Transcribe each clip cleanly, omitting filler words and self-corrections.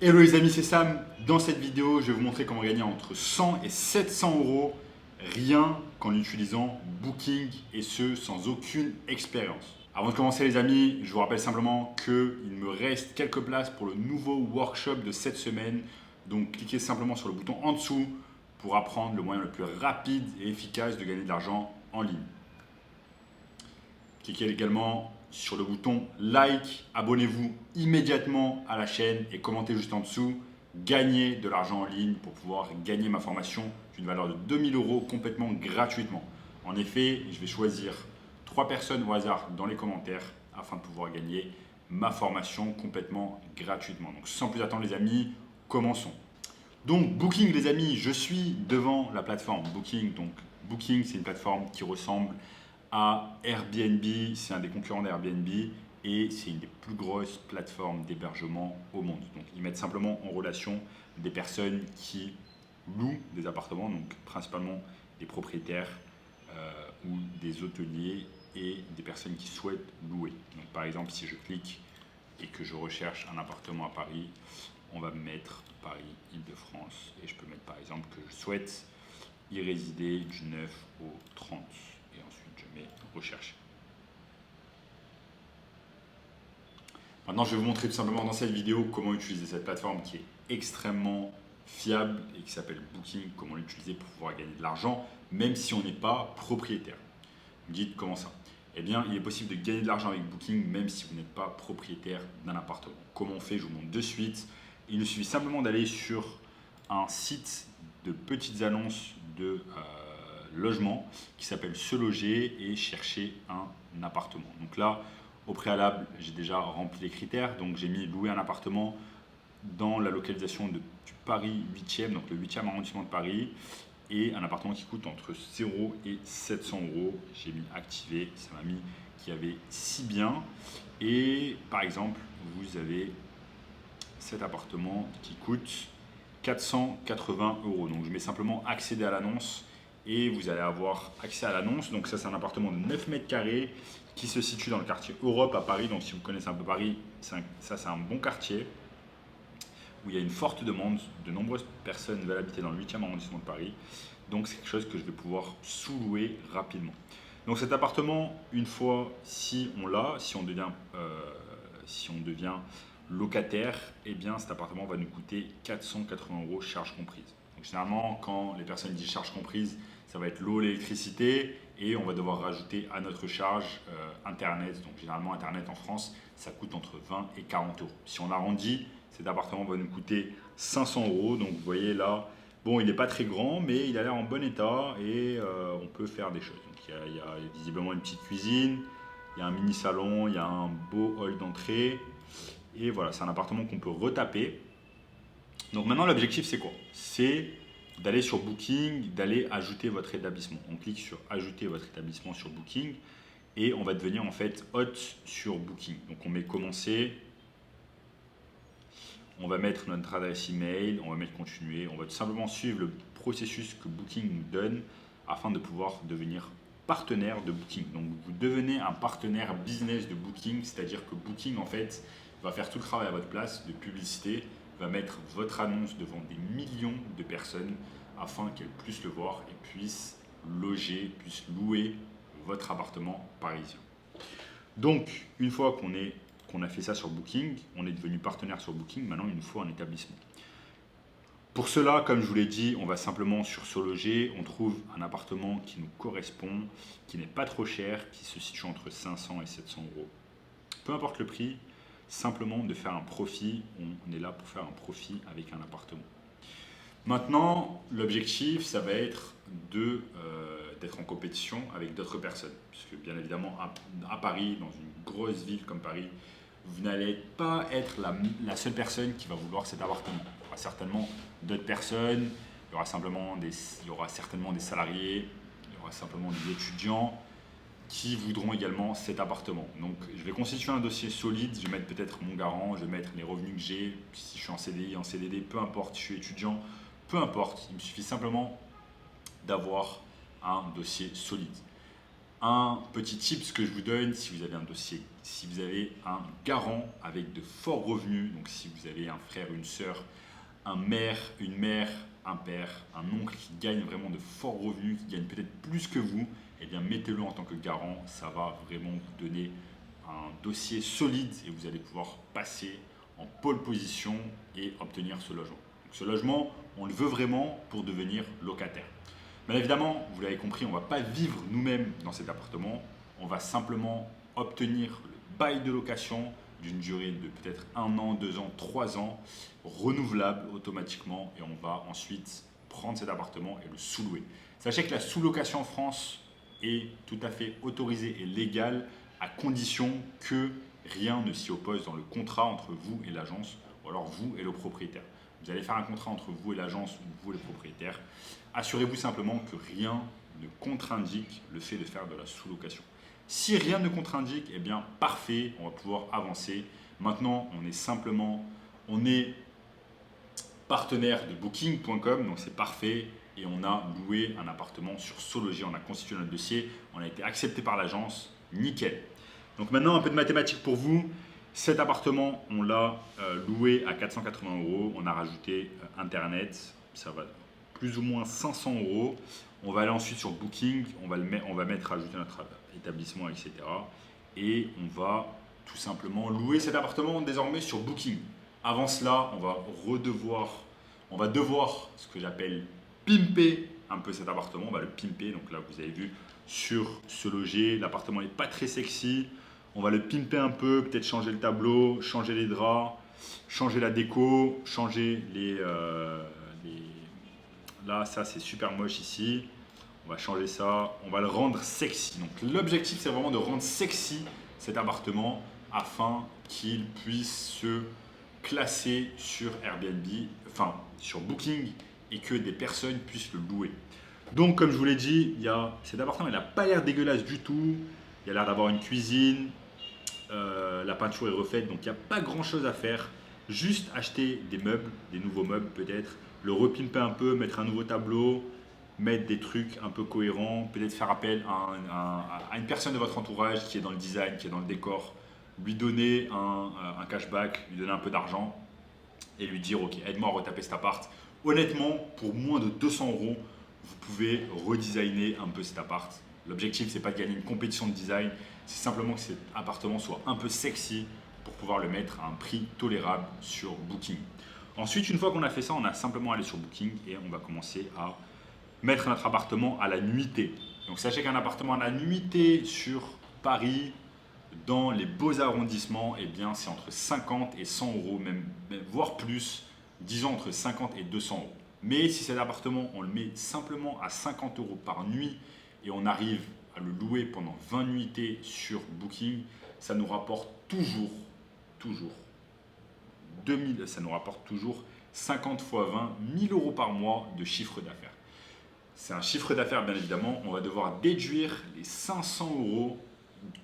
Hello les amis, c'est Sam. Dans cette vidéo, je vais vous montrer comment gagner entre 100 et 700 euros rien qu'en utilisant Booking et ce sans aucune expérience. Avant de commencer les amis, je vous rappelle simplement qu'il me reste quelques places pour le nouveau workshop de cette semaine. Donc cliquez simplement sur le bouton en dessous pour apprendre le moyen le plus rapide et efficace de gagner de l'argent en ligne. Cliquez également sur le bouton like, abonnez-vous immédiatement à la chaîne et commentez juste en dessous. Gagnez de l'argent en ligne pour pouvoir gagner ma formation d'une valeur de 2000 euros complètement gratuitement. En effet, je vais choisir 3 personnes au hasard dans les commentaires afin de pouvoir gagner ma formation complètement gratuitement. Donc sans plus attendre les amis, commençons. Donc Booking les amis, je suis devant la plateforme Booking. Donc Booking c'est une plateforme qui ressemble à Airbnb, c'est un des concurrents d'Airbnb et c'est une des plus grosses plateformes d'hébergement au monde. Donc ils mettent simplement en relation des personnes qui louent des appartements, donc principalement des propriétaires ou des hôteliers et des personnes qui souhaitent louer. Donc par exemple si je clique et que je recherche un appartement à Paris, on va me mettre Paris, Île-de-France et je peux mettre par exemple que je souhaite y résider du 9 au 30. Et ensuite, je mets recherche. Maintenant, je vais vous montrer tout simplement dans cette vidéo comment utiliser cette plateforme qui est extrêmement fiable et qui s'appelle Booking, comment l'utiliser pour pouvoir gagner de l'argent, même si on n'est pas propriétaire. Vous me dites comment ça? Eh bien, il est possible de gagner de l'argent avec Booking, même si vous n'êtes pas propriétaire d'un appartement. Comment on fait? Je vous montre de suite. Il nous suffit simplement d'aller sur un site de petites annonces de logement qui s'appelle Se Loger et chercher un appartement. Donc là, au préalable, j'ai déjà rempli les critères. Donc j'ai mis louer un appartement dans la localisation du Paris 8e, donc le 8e arrondissement de Paris, et un appartement qui coûte entre 0 et 700 euros. J'ai mis activer, ça m'a mis qu'il y avait 6 biens. Et par exemple, vous avez cet appartement qui coûte 480 euros. Donc je mets simplement accéder à l'annonce et vous allez avoir accès à l'annonce. Donc ça c'est un appartement de 9 mètres carrés qui se situe dans le quartier Europe à Paris. Donc si vous connaissez un peu Paris, ça c'est un bon quartier où il y a une forte demande. De nombreuses personnes veulent habiter dans le 8e arrondissement de Paris. Donc c'est quelque chose que je vais pouvoir sous-louer rapidement. Donc cet appartement, une fois si on l'a, si on devient locataire, eh bien cet appartement va nous coûter 480 euros charges comprises. Donc généralement, quand les personnes disent charges comprises, ça va être l'eau, l'électricité et on va devoir rajouter à notre charge Internet. Donc généralement, Internet en France, ça coûte entre 20 et 40 euros. Si on arrondit, cet appartement va nous coûter 500 euros. Donc vous voyez là, bon, il n'est pas très grand, mais il a l'air en bon état et on peut faire des choses. Donc il y a visiblement une petite cuisine, il y a un mini salon, il y a un beau hall d'entrée. Et voilà, c'est un appartement qu'on peut retaper. Donc maintenant, l'objectif, c'est quoi? C'est d'aller sur Booking, d'aller ajouter votre établissement. On clique sur ajouter votre établissement sur Booking et on va devenir en fait hôte sur Booking. Donc on met commencer, on va mettre notre adresse email, on va mettre continuer, on va tout simplement suivre le processus que Booking nous donne afin de pouvoir devenir partenaire de Booking. Donc vous devenez un partenaire business de Booking, c'est-à-dire que Booking en fait va faire tout le travail à votre place de publicité, va mettre votre annonce devant des millions de personnes afin qu'elles puissent le voir et puissent loger, puissent louer votre appartement parisien. Donc, une fois qu'on a fait ça sur Booking, on est devenu partenaire sur Booking, maintenant il nous faut un établissement. Pour cela, comme je vous l'ai dit, on va simplement sur Se Loger, on trouve un appartement qui nous correspond, qui n'est pas trop cher, qui se situe entre 500 et 700 euros. Peu importe le prix, simplement de faire un profit. On est là pour faire un profit avec un appartement. Maintenant, l'objectif, ça va être d'être en compétition avec d'autres personnes. Puisque bien évidemment, à Paris, dans une grosse ville comme Paris, vous n'allez pas être la seule personne qui va vouloir cet appartement. Il y aura certainement d'autres personnes, il y aura certainement des salariés, il y aura simplement des étudiants qui voudront également cet appartement. Donc je vais constituer un dossier solide, je vais mettre peut-être mon garant, je vais mettre les revenus que j'ai, si je suis en CDI, en CDD, peu importe, si je suis étudiant, peu importe, il me suffit simplement d'avoir un dossier solide. Un petit tip que je vous donne, si vous avez un dossier, si vous avez un garant avec de forts revenus, donc si vous avez un frère, une sœur, une mère, un père, un oncle qui gagne vraiment de forts revenus, qui gagne peut-être plus que vous, eh bien mettez-le en tant que garant, ça va vraiment vous donner un dossier solide et vous allez pouvoir passer en pole position et obtenir ce logement. Donc, ce logement, on le veut vraiment pour devenir locataire. Bien évidemment, vous l'avez compris, on ne va pas vivre nous-mêmes dans cet appartement, on va simplement obtenir le bail de location d'une durée de peut-être 1 an, 2 ans, 3 ans, renouvelable automatiquement et on va ensuite prendre cet appartement et le sous-louer. Sachez que la sous-location en France est tout à fait autorisée et légale à condition que rien ne s'y oppose dans le contrat entre vous et l'agence ou alors vous et le propriétaire. Vous allez faire un contrat entre vous et l'agence ou vous et le propriétaire. Assurez-vous simplement que rien ne contre-indique le fait de faire de la sous-location. Si rien ne contre-indique, eh bien parfait, on va pouvoir avancer. Maintenant, on est partenaire de Booking.com, donc c'est parfait. Et on a loué un appartement sur SoLoger, on a constitué notre dossier, on a été accepté par l'agence, nickel. Donc maintenant, un peu de mathématiques pour vous. Cet appartement, on l'a loué à 480 €, on a rajouté Internet, ça va plus ou moins 500 €. On va aller ensuite sur Booking, on va mettre rajouter notre établissement, etc. Et on va tout simplement louer cet appartement désormais sur Booking. Avant cela, on va devoir ce que j'appelle pimper un peu cet appartement. On va le pimper. Donc là, vous avez vu sur SoLoger, l'appartement n'est pas très sexy. On va le pimper un peu, peut-être changer le tableau, changer les draps, changer la déco, changer Là, ça c'est super moche ici. On va changer ça, on va le rendre sexy. Donc l'objectif c'est vraiment de rendre sexy cet appartement afin qu'il puisse se classer sur Airbnb, enfin sur Booking et que des personnes puissent le louer. Donc comme je vous l'ai dit, cet appartement il n'a pas l'air dégueulasse du tout. Il a l'air d'avoir une cuisine, la peinture est refaite donc il n'y a pas grand chose à faire. Juste acheter des meubles, des nouveaux meubles peut-être, le repimper un peu, mettre un nouveau tableau, mettre des trucs un peu cohérents, peut-être faire appel à une personne de votre entourage qui est dans le design, qui est dans le décor, lui donner un cashback, lui donner un peu d'argent et lui dire ok, aide-moi à retaper cet appart. Honnêtement, pour moins de 200 €, vous pouvez redesigner un peu cet appart. L'objectif, c'est pas de gagner une compétition de design, c'est simplement que cet appartement soit un peu sexy pour pouvoir le mettre à un prix tolérable sur Booking. Ensuite, une fois qu'on a fait ça, on a simplement à aller sur Booking et on va commencer à mettre notre appartement à la nuitée. Donc sachez qu'un appartement à la nuitée sur Paris, dans les beaux arrondissements, eh bien c'est entre 50 et 100 €, même voire plus, disons entre 50 et 200 €. Mais si cet appartement, on le met simplement à 50 € par nuit et on arrive à le louer pendant 20 nuitées sur Booking, ça nous rapporte toujours 50 fois 20, 1000 € par mois de chiffre d'affaires. C'est un chiffre d'affaires, bien évidemment. On va devoir déduire les 500 €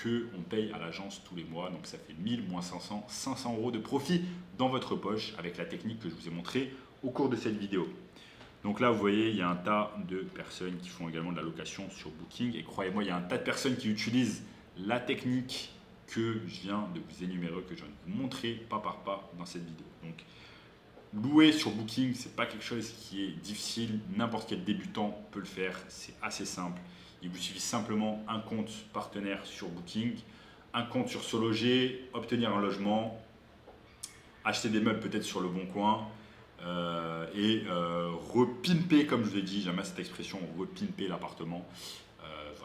qu'on paye à l'agence tous les mois. Donc ça fait 1000 moins 500, 500 € de profit dans votre poche avec la technique que je vous ai montrée au cours de cette vidéo. Donc là, vous voyez, il y a un tas de personnes qui font également de la location sur Booking. Et croyez-moi, il y a un tas de personnes qui utilisent la technique que je viens de vous énumérer, que je viens de vous montrer pas par pas dans cette vidéo. Donc, louer sur Booking, ce n'est pas quelque chose qui est difficile. N'importe quel débutant peut le faire. C'est assez simple. Il vous suffit simplement un compte partenaire sur Booking, un compte sur SoLoger, obtenir un logement, acheter des meubles peut-être sur Le Bon Coin et repimper, comme je vous l'ai dit, j'aime cette expression, repimper l'appartement.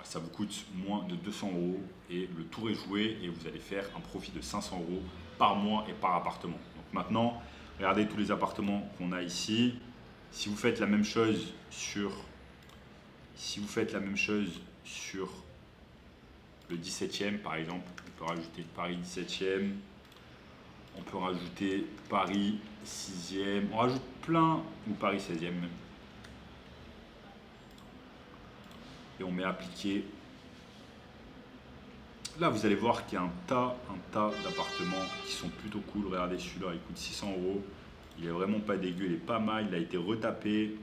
Ça vous coûte moins de 200 € et le tour est joué et vous allez faire un profit de 500 € par mois et par appartement. Donc maintenant, regardez tous les appartements qu'on a ici. Si vous faites la même chose sur le 17e par exemple, on peut rajouter Paris 17e, on peut rajouter Paris 6e, on rajoute plein, ou Paris 16e même. Et on met appliquer. Là, vous allez voir qu'il y a un tas d'appartements qui sont plutôt cool. Regardez celui-là, il coûte 600 €. Il est vraiment pas dégueu, il est pas mal, il a été retapé.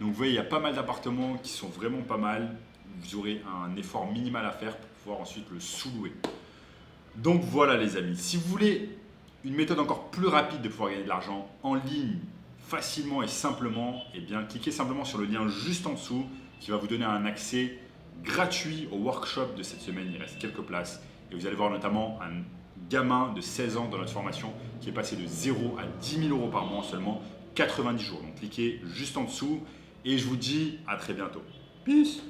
Donc vous voyez, il y a pas mal d'appartements qui sont vraiment pas mal. vous aurez un effort minimal à faire pour pouvoir ensuite le sous-louer. Donc voilà les amis, si vous voulez une méthode encore plus rapide de pouvoir gagner de l'argent en ligne, facilement et simplement, eh bien cliquez simplement sur le lien juste en dessous qui va vous donner un accès gratuit au workshop de cette semaine. Il reste quelques places et vous allez voir notamment un gamin de 16 ans dans notre formation qui est passé de 0 à 10 000 euros par mois en seulement 90 jours. Donc cliquez juste en dessous et je vous dis à très bientôt. Peace!